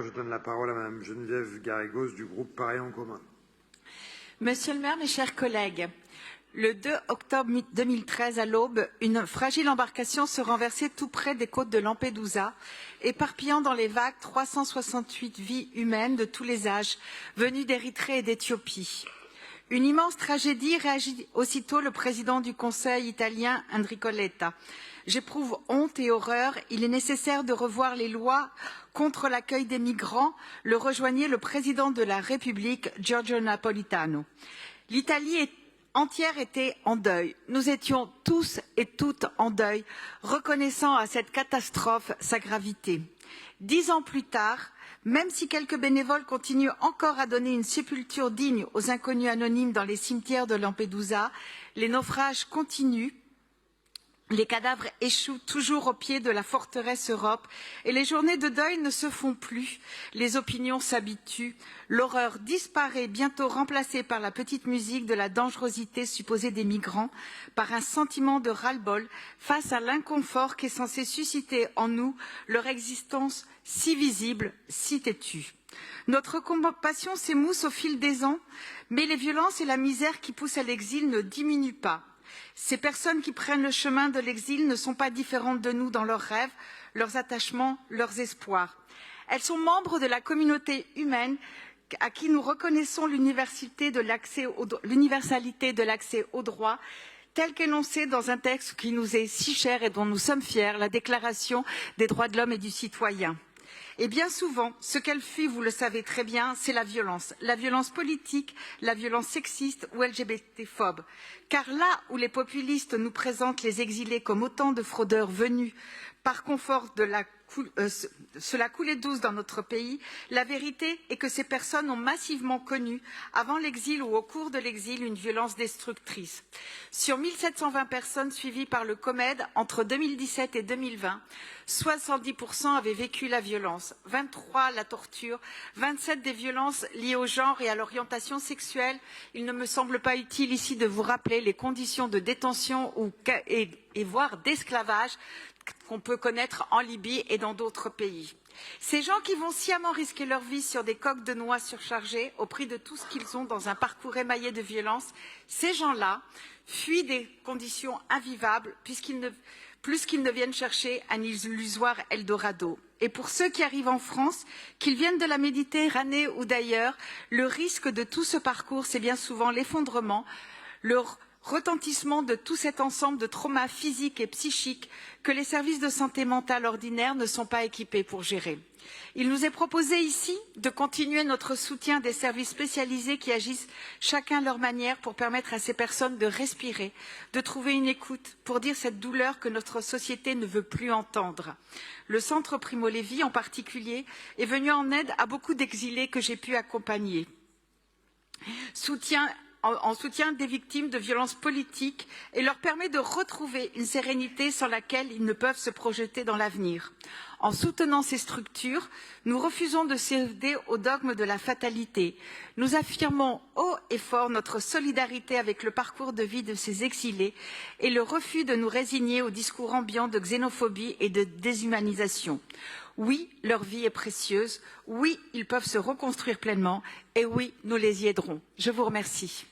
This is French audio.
Je donne la parole à Madame Geneviève Garrigos du groupe Paris en commun. Monsieur le maire, mes chers collègues, le 2 octobre 2013, à l'aube, une fragile embarcation se renversait tout près des côtes de Lampedusa, éparpillant dans les vagues 368 vies humaines de tous les âges, venues d'Érythrée et d'Éthiopie. Une immense tragédie, réagit aussitôt le président du Conseil italien, Enrico Letta. J'éprouve honte et horreur. Il est nécessaire de revoir les lois contre l'accueil des migrants. Le rejoignait le président de la République, Giorgio Napolitano. L'Italie entière était en deuil. Nous étions tous et toutes en deuil, reconnaissant à cette catastrophe sa gravité. 10 ans plus tard, même si quelques bénévoles continuent encore à donner une sépulture digne aux inconnus anonymes dans les cimetières de Lampedusa, les naufrages continuent. Les cadavres échouent toujours au pied de la forteresse Europe et les journées de deuil ne se font plus. Les opinions s'habituent. L'horreur disparaît, bientôt remplacée par la petite musique de la dangerosité supposée des migrants, par un sentiment de ras-le-bol face à l'inconfort qui est censé susciter en nous leur existence si visible, si têtue. Notre compassion s'émousse au fil des ans, mais les violences et la misère qui poussent à l'exil ne diminuent pas. Ces personnes qui prennent le chemin de l'exil ne sont pas différentes de nous dans leurs rêves, leurs attachements, leurs espoirs. Elles sont membres de la communauté humaine à qui nous reconnaissons l'universalité de l'accès au droit, tel qu'énoncé dans un texte qui nous est si cher et dont nous sommes fiers, la Déclaration des droits de l'homme et du citoyen. Et bien souvent, ce qu'elle fuit, vous le savez très bien, c'est la violence politique, la violence sexiste ou LGBT-phobe. Car là où les populistes nous présentent les exilés comme autant de fraudeurs venus par confort de cela coulait douce dans notre pays, la vérité est que ces personnes ont massivement connu, avant l'exil ou au cours de l'exil, une violence destructrice. Sur 1720 personnes suivies par le COMED entre 2017 et 2020, 70% avaient vécu la violence, 23 la torture, 27 des violences liées au genre et à l'orientation sexuelle. Il ne me semble pas utile ici de vous rappeler les conditions de détention et voire d'esclavage qu'on peut connaître en Libye et dans d'autres pays. Ces gens qui vont sciemment risquer leur vie sur des coques de noix surchargées au prix de tout ce qu'ils ont dans un parcours émaillé de violence, ces gens-là fuient des conditions invivables plus qu'ils ne viennent chercher un illusoire Eldorado. Et pour ceux qui arrivent en France, qu'ils viennent de la Méditerranée ou d'ailleurs, le risque de tout ce parcours, c'est bien souvent l'effondrement, le retentissement de tout cet ensemble de traumas physiques et psychiques que les services de santé mentale ordinaires ne sont pas équipés pour gérer. Il nous est proposé ici de continuer notre soutien des services spécialisés qui agissent chacun à leur manière pour permettre à ces personnes de respirer, de trouver une écoute, pour dire cette douleur que notre société ne veut plus entendre. Le centre Primo Levi en particulier est venu en aide à beaucoup d'exilés que j'ai pu accompagner. En soutien des victimes de violences politiques et leur permet de retrouver une sérénité sans laquelle ils ne peuvent se projeter dans l'avenir. En soutenant ces structures, nous refusons de céder au dogme de la fatalité. Nous affirmons haut et fort notre solidarité avec le parcours de vie de ces exilés et le refus de nous résigner au discours ambiant de xénophobie et de déshumanisation. Oui, leur vie est précieuse. Oui, ils peuvent se reconstruire pleinement. Et oui, nous les y aiderons. Je vous remercie.